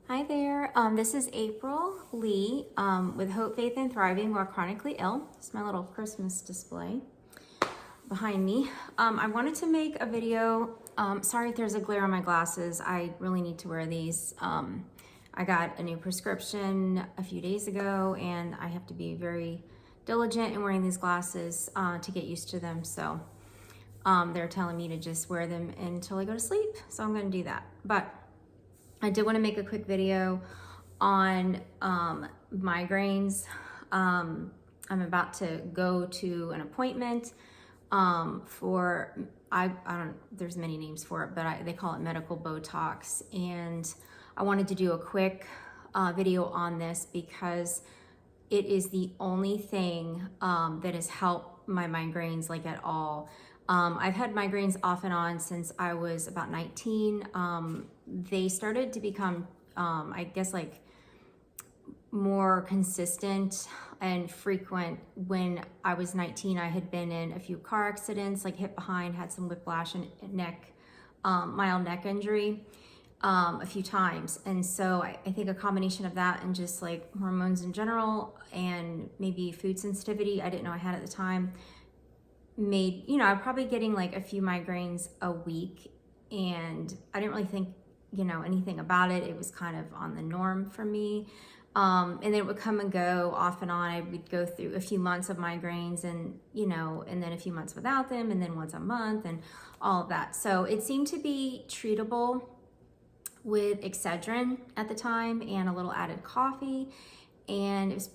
Hi there, this is April Lee with Hope, Faith, and Thriving While Chronically Ill. It's my little Christmas display behind me. I wanted to make a video. Sorry if there's a glare on my glasses. I really need to wear these. I got a new prescription a few days ago and I have to be very diligent in wearing these glasses to get used to them. So they're telling me to just wear them until I go to sleep. So I'm going to do that. But I did want to make a quick video on migraines. I'm about to go to an appointment for, I don't, there's many names for it, but they call it medical Botox. And I wanted to do a quick video on this because it is the only thing that has helped my migraines like at all. I've had migraines off and on since I was about 19. They started to become, I guess, like more consistent and frequent when I was 19. I had been in a few car accidents, like hit behind, had some whiplash and neck, mild neck injury a few times. And so I think a combination of that and just like hormones in general and maybe food sensitivity I didn't know I had at the time made, I'm probably getting like a few migraines a week, and I didn't really think, anything about it. It was kind of on the norm for me. And then it would come and go off and on. I would go through a few months of migraines and, and then a few months without them, and then once a month and all of that. So it seemed to be treatable with Excedrin at the time and a little added coffee. And it was,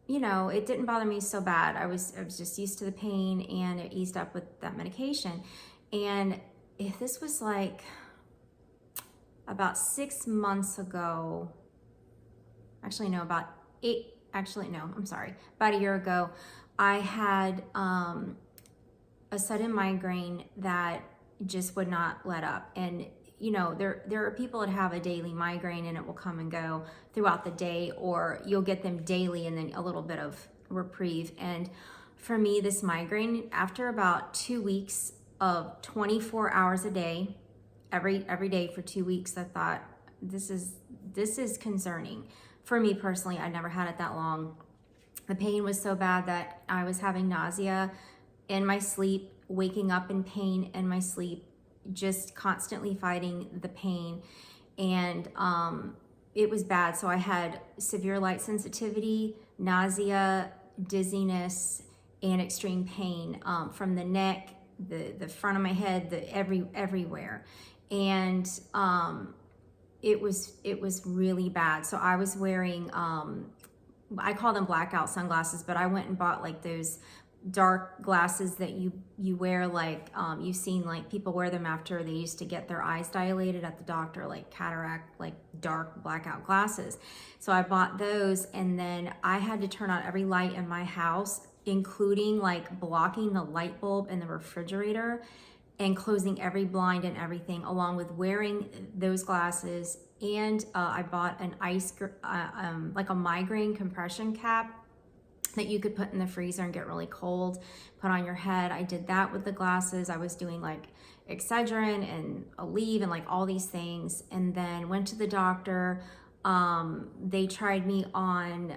it didn't bother me so bad. I was just used to the pain and it eased up with that medication. And if this was like about 6 months ago, about a year ago, I had a sudden migraine that just would not let up. And there are people that have a daily migraine and it will come and go throughout the day, or you'll get them daily and then a little bit of reprieve. And for me, this migraine, after about 2 weeks of 24 hours a day, every day for 2 weeks, I thought, this is concerning. For me personally, I never had it that long. The pain was so bad that I was having nausea in my sleep, waking up in pain in my sleep, just constantly fighting the pain. And it was bad. So I had severe light sensitivity, nausea, dizziness, and extreme pain from the neck, the front of my head, everywhere. And it was really bad. So I was wearing, I call them blackout sunglasses, but I went and bought like those dark glasses that you wear, like you've seen like people wear them after they used to get their eyes dilated at the doctor, like cataract, like dark blackout glasses. So I bought those, and then I had to turn on every light in my house, including like blocking the light bulb in the refrigerator and closing every blind and everything, along with wearing those glasses. And I bought an like a migraine compression cap that you could put in the freezer and get really cold, put on your head. I did that with the glasses. I was doing like Excedrin and Aleve and like all these things, and then went to the doctor. They tried me on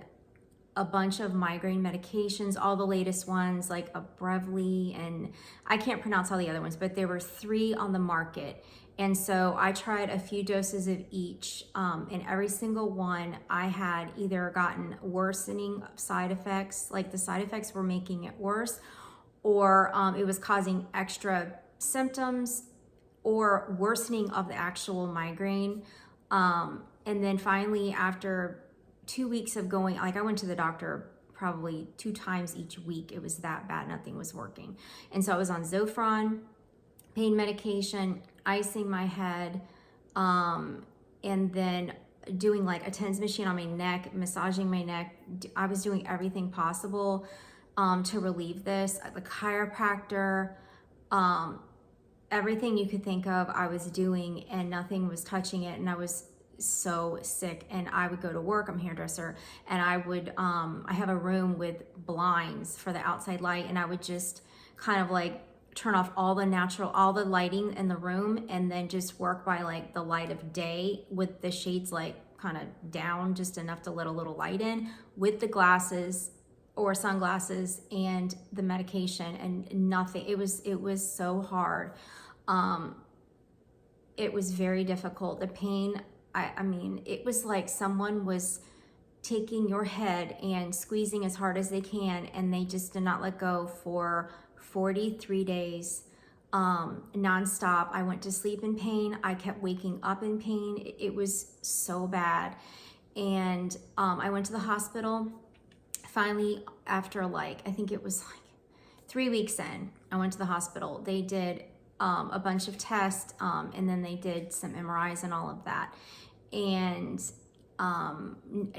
a bunch of migraine medications, all the latest ones like a Brevely, and I can't pronounce all the other ones, but there were 3 on the market. And so I tried a few doses of each, and every single one I had either gotten worsening side effects, like the side effects were making it worse, or it was causing extra symptoms or worsening of the actual migraine. And then finally, after 2 weeks of going, like I went to the doctor probably 2 times each week. It was that bad, nothing was working. And so I was on Zofran, pain medication, icing my head, and then doing like a TENS machine on my neck, massaging my neck. I was doing everything possible to relieve this. The chiropractor, everything you could think of, I was doing, and nothing was touching it. And I was so sick. And I would go to work, I'm a hairdresser, and I would, I have a room with blinds for the outside light, and I would just kind of like turn off all the lighting in the room, and then just work by like the light of day with the shades like kind of down just enough to let a little light in, with the glasses or sunglasses and the medication, and nothing. It was so hard. It was very difficult. The pain, I mean, it was like someone was taking your head and squeezing as hard as they can, and they just did not let go for 43 days, nonstop. I went to sleep in pain. I kept waking up in pain. It was so bad. And I went to the hospital. Finally, after like, I think it was like 3 weeks in, I went to the hospital. They did a bunch of tests, and then they did some MRIs and all of that. And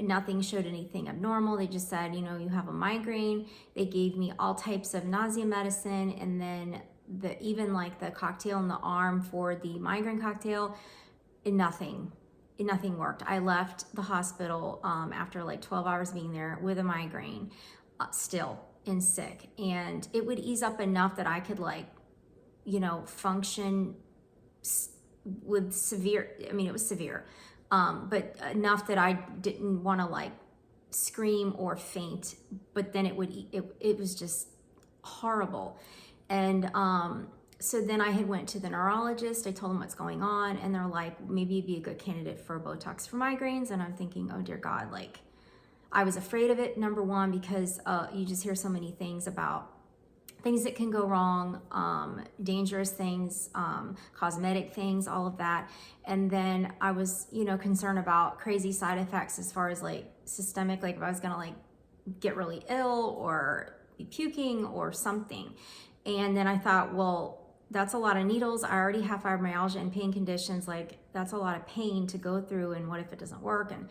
nothing showed anything abnormal. They just said, you know, you have a migraine. They gave me all types of nausea medicine, and then even like the cocktail in the arm for the migraine cocktail, and nothing worked. I left the hospital after like 12 hours being there with a migraine, still and sick. And it would ease up enough that I could like, you know, function with severe, I mean, it was severe, but enough that I didn't want to like scream or faint, but then it was just horrible. And so then I had went to the neurologist. I told them what's going on, and they're like, maybe you'd be a good candidate for Botox for migraines. And I'm thinking, oh dear God, like I was afraid of it, number one, because you just hear so many things about things that can go wrong, dangerous things, cosmetic things, all of that. And then I was, you know, concerned about crazy side effects as far as like systemic, like if I was gonna like get really ill or be puking or something. And then I thought, well, that's a lot of needles. I already have fibromyalgia and pain conditions. Like that's a lot of pain to go through. And what if it doesn't work? And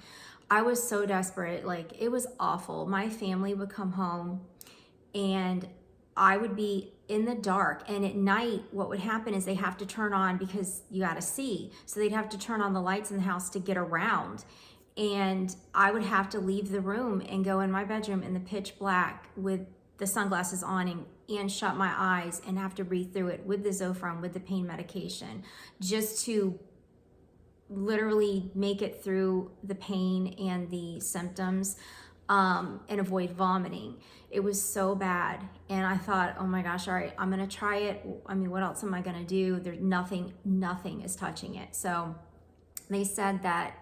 I was so desperate. Like it was awful. My family would come home and I would be in the dark, and at night what would happen is they have to turn on, because you got to see, so they'd have to turn on the lights in the house to get around, and I would have to leave the room and go in my bedroom in the pitch black with the sunglasses on, and shut my eyes and have to breathe through it with the Zofran, with the pain medication, just to literally make it through the pain and the symptoms, and avoid vomiting. It was so bad. And I thought, oh my gosh, all right, I'm gonna try it. I mean, what else am I gonna do? There's nothing is touching it. So they said that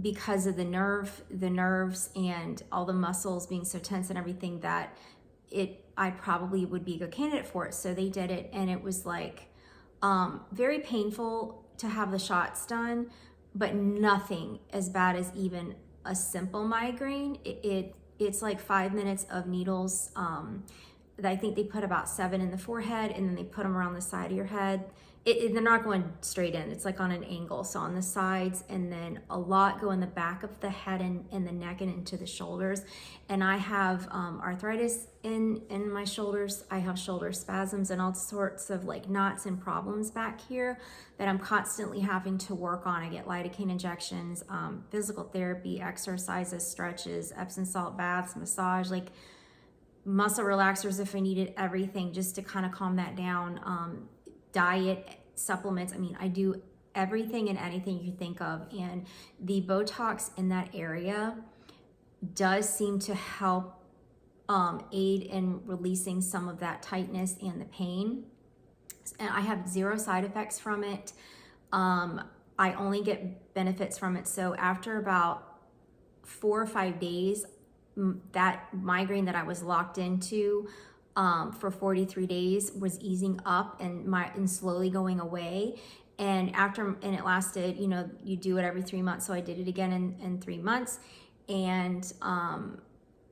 because of the nerves and all the muscles being so tense and everything, that I probably would be a good candidate for it. So they did it, and it was like very painful to have the shots done, but nothing as bad as even a simple migraine. It's like 5 minutes of needles. I think they put about 7 in the forehead, and then they put them around the side of your head. They're not going straight in. It's like on an angle, so on the sides, and then a lot go in the back of the head and the neck and into the shoulders. And I have arthritis in my shoulders. I have shoulder spasms and all sorts of like knots and problems back here that I'm constantly having to work on. I get lidocaine injections, physical therapy, exercises, stretches, Epsom salt baths, massage, like muscle relaxers if I needed, everything just to kind of calm that down. Diet, supplements. I mean, I do everything and anything you think of. And the Botox in that area does seem to help aid in releasing some of that tightness and the pain. And I have 0 side effects from it. I only get benefits from it. So after about 4 or 5 days, that migraine that I was locked into for 43 days was easing up and slowly going away. And it lasted, you know, you do it every 3 months. So I did it again in 3 months. And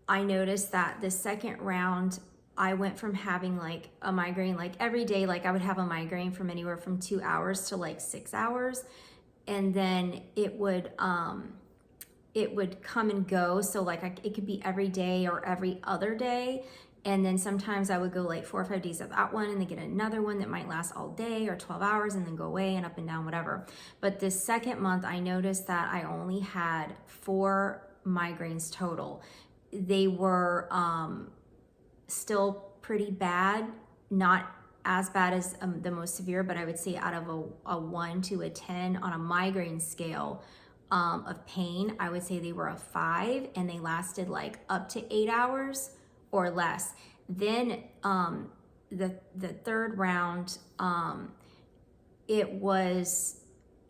I noticed that the second round, I went from having like a migraine, like every day, like I would have a migraine from anywhere from 2 hours to like 6 hours. And then it would come and go. So like it could be every day or every other day. And then sometimes I would go like 4 or 5 days of that one, and then get another one that might last all day or 12 hours and then go away and up and down, whatever. But this second month, I noticed that I only had 4 migraines total. They were still pretty bad, not as bad as the most severe, but I would say out of a 1 to a 10 on a migraine scale of pain, I would say they were a 5, and they lasted like up to 8 hours or less. Then the third round, it was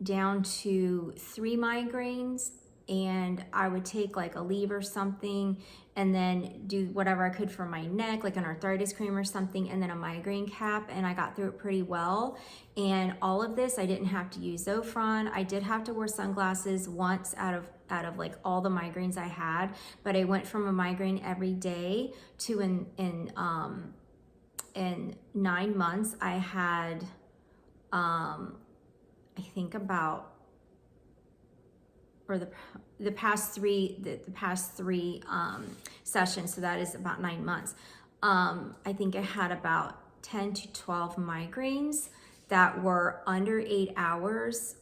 down to 3 migraines, and I would take like a leave or something and then do whatever I could for my neck, like an arthritis cream or something, and then a migraine cap, and I got through it pretty well. And all of this, I didn't have to use Zofran. I did have to wear sunglasses once out of like all the migraines I had, but I went from a migraine every day to in 9 months, I had I think about, or the past three sessions, so that is about 9 months. I think I had about 10 to 12 migraines that were under 8 hours,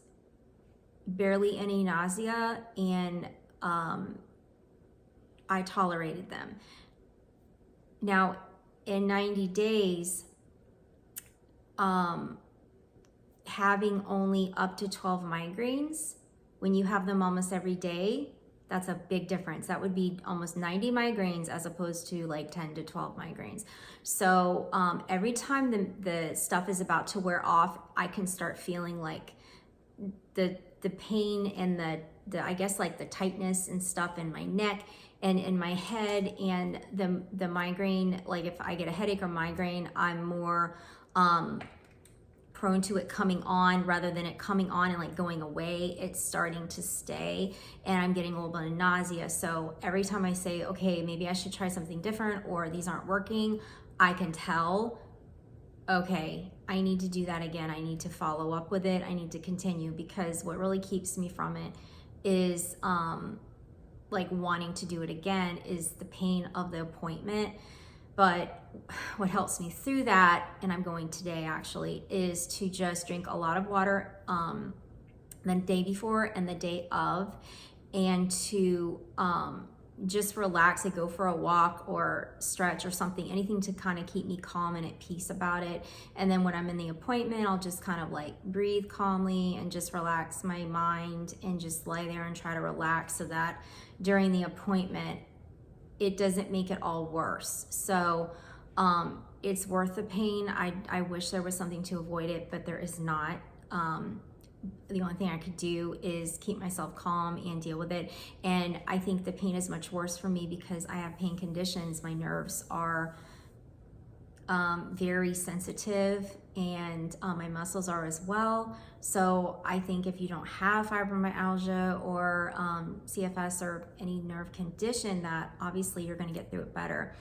barely any nausea, and I tolerated them. Now, in 90 days, having only up to 12 migraines, when you have them almost every day, that's a big difference. That would be almost 90 migraines as opposed to like 10 to 12 migraines. So every time the stuff is about to wear off, I can start feeling like the pain and the I guess like the tightness and stuff in my neck and in my head, and the migraine, like if I get a headache or migraine, I'm more prone to it coming on rather than it coming on and like going away. It's starting to stay, and I'm getting a little bit of nausea. So every time I say, okay, maybe I should try something different, or these aren't working, I can tell, okay, I need to do that again. I need to follow up with it. I need to continue, because what really keeps me from it is like wanting to do it again is the pain of the appointment. But what helps me through that, and I'm going today actually, is to just drink a lot of water the day before and the day of, and to just relax and go for a walk or stretch or something, anything to kind of keep me calm and at peace about it. And then when I'm in the appointment, I'll just kind of like breathe calmly and just relax my mind and just lie there and try to relax, so that during the appointment, it doesn't make it all worse. So it's worth the pain. I wish there was something to avoid it, but there is not. The only thing I could do is keep myself calm and deal with it. And I think the pain is much worse for me because I have pain conditions. My nerves are very sensitive, and my muscles are as well. So I think if you don't have fibromyalgia or CFS or any nerve condition, that obviously you're going to get through it better.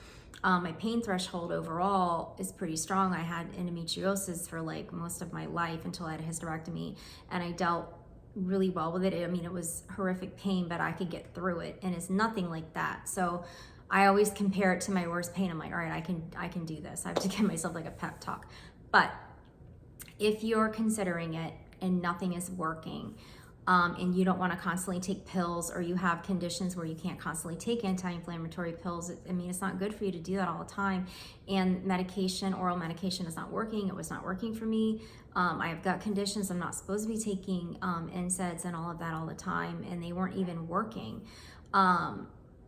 My pain threshold overall is pretty strong. I had endometriosis for like most of my life until I had a hysterectomy, and I dealt really well with it. I mean, it was horrific pain, but I could get through it, and it's nothing like that. So I always compare it to my worst pain. I'm like, all right, I can do this. I have to give myself like a pep talk. But if you're considering it and nothing is working, and you don't want to constantly take pills, or you have conditions where you can't constantly take anti-inflammatory pills, I mean, it's not good for you to do that all the time. And medication, oral medication is not working. It was not working for me. I have gut conditions. I'm not supposed to be taking NSAIDs and all of that all the time, and they weren't even working.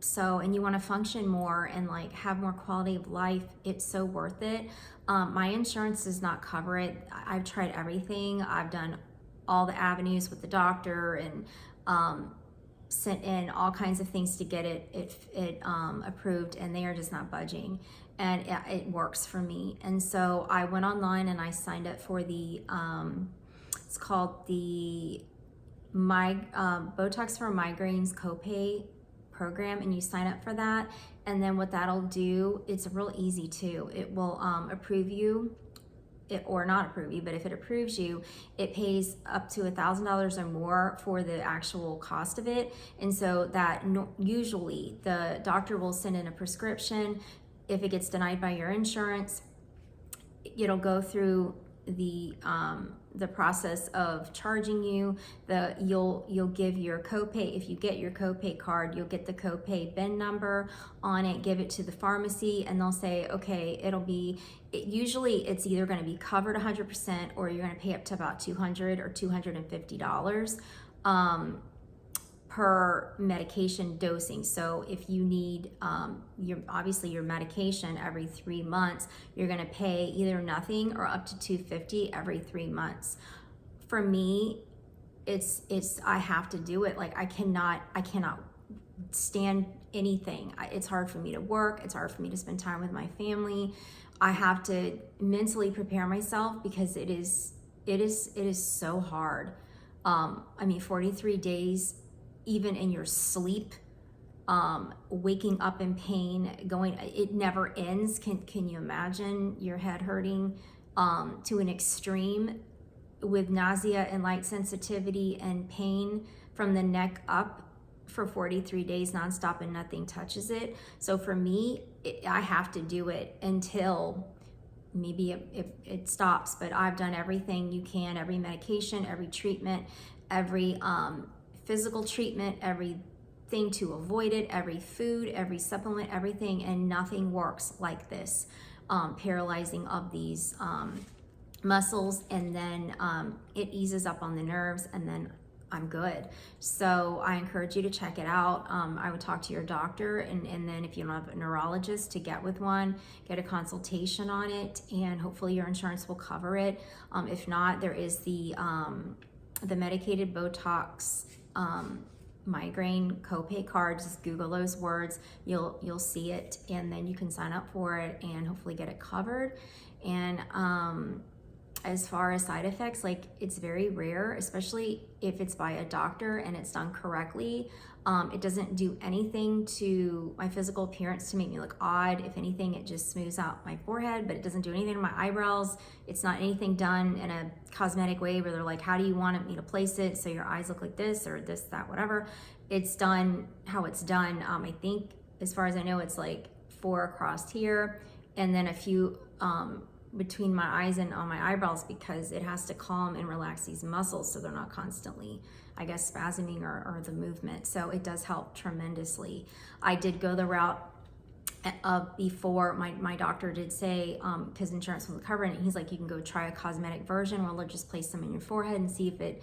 So, and you want to function more and like have more quality of life, it's so worth it. My insurance does not cover it. I've tried everything. I've done all the avenues with the doctor and sent in all kinds of things to get it approved, and they are just not budging. And it works for me. And so I went online and I signed up for the it's called the Botox for Migraines copay program, and you sign up for that. And then what that'll do, it's real easy too. It will approve you, or not approve you, but if it approves you, it pays up to $1,000 or more for the actual cost of it. And so that usually the doctor will send in a prescription. If it gets denied by your insurance, it'll go through the process of charging you. You'll give your copay. If you get your copay card, you'll get the copay bin number on it, give it to the pharmacy, and they'll say, okay, usually it's either going to be covered 100% or you're going to pay up to about $200 or $250 per medication dosing. So if you need obviously your medication every 3 months, you're going to pay either nothing or up to $250 every 3 months. For me, I have to do it. Like I cannot stand anything. It's hard for me to work. It's hard for me to spend time with my family. I have to mentally prepare myself because it is so hard. 43 days, even in your sleep, waking up in pain, it never ends. Can you imagine your head hurting to an extreme with nausea and light sensitivity and pain from the neck up for 43 days nonstop and nothing touches it? So for me, I have to do it until maybe it stops, but I've done everything you can, every medication, every treatment, every physical treatment, everything to avoid it, every food, every supplement, everything, and nothing works like this paralyzing of these muscles, and then it eases up on the nerves, and then I'm good. So I encourage you to check it out. I would talk to your doctor, and then if you don't have a neurologist, to get with one, get a consultation on it, and hopefully your insurance will cover it. If not, there is the medicated Botox migraine copay card. Just Google those words, you'll see it, and then you can sign up for it and hopefully get it covered. And as far as side effects, like, it's very rare, especially if it's by a doctor and it's done correctly. It doesn't do anything to my physical appearance to make me look odd. If anything, it just smooths out my forehead, but it doesn't do anything to my eyebrows. It's not anything done in a cosmetic way where they're like, how do you want me to place it so your eyes look like this or this, that, whatever. It's done how it's done. I think, as far as I know, it's like 4 across here, and then a few between my eyes and on my eyebrows, because it has to calm and relax these muscles so they're not constantly, I guess, spasming or the movement. So it does help tremendously. I did go the route of before. My doctor did say, because insurance wasn't covering it, he's like, you can go try a cosmetic version where they'll just place them in your forehead and see if it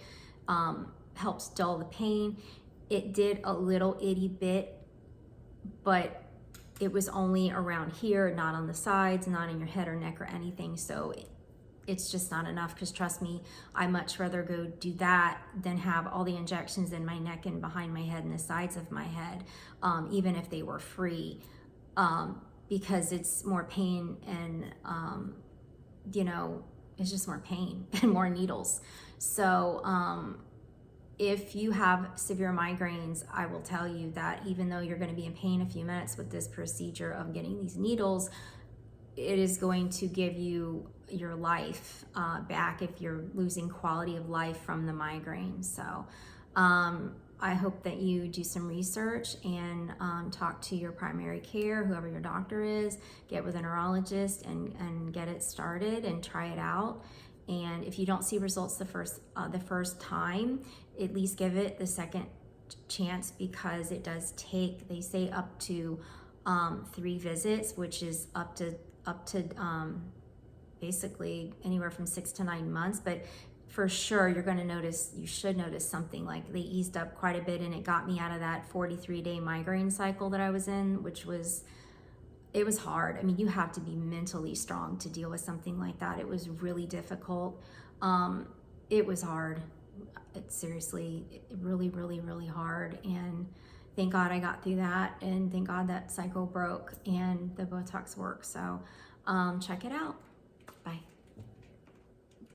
helps dull the pain. It did a little itty bit, but it was only around here, not on the sides, not in your head or neck or anything. So it's just not enough, because trust me, I much rather go do that than have all the injections in my neck and behind my head and the sides of my head, even if they were free, because it's more pain and, it's just more pain and more needles. So if you have severe migraines, I will tell you that even though you're going to be in pain a few minutes with this procedure of getting these needles, it is going to give you your life back if you're losing quality of life from the migraine. So I hope that you do some research and talk to your primary care, whoever your doctor is, get with a neurologist and get it started and try it out. And if you don't see results the first time, at least give it the second chance, because it does take, they say, up to 3 visits, which is up to basically anywhere from 6 to 9 months. But for sure, you should notice something. Like, they eased up quite a bit, and it got me out of that 43-day migraine cycle that I was in, which was, it was hard. I mean, you have to be mentally strong to deal with something like that. It was really difficult. It was hard. It's seriously really, really, really hard. And thank God I got through that. And thank God that cycle broke and the Botox works. So check it out. Bye.